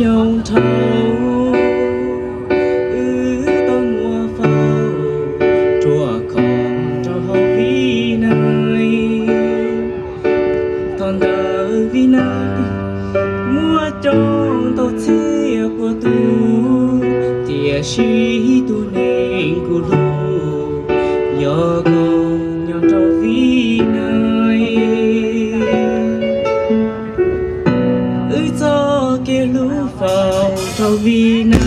trong thâu bông hoa phao chùa còn cho hậu vi nơi thon đỡ vi nơi mua trong tàu chia của tu tia sĩ tu nên của lu do con nhau trong vi nơi cho kia lũ vào trâu vi nơi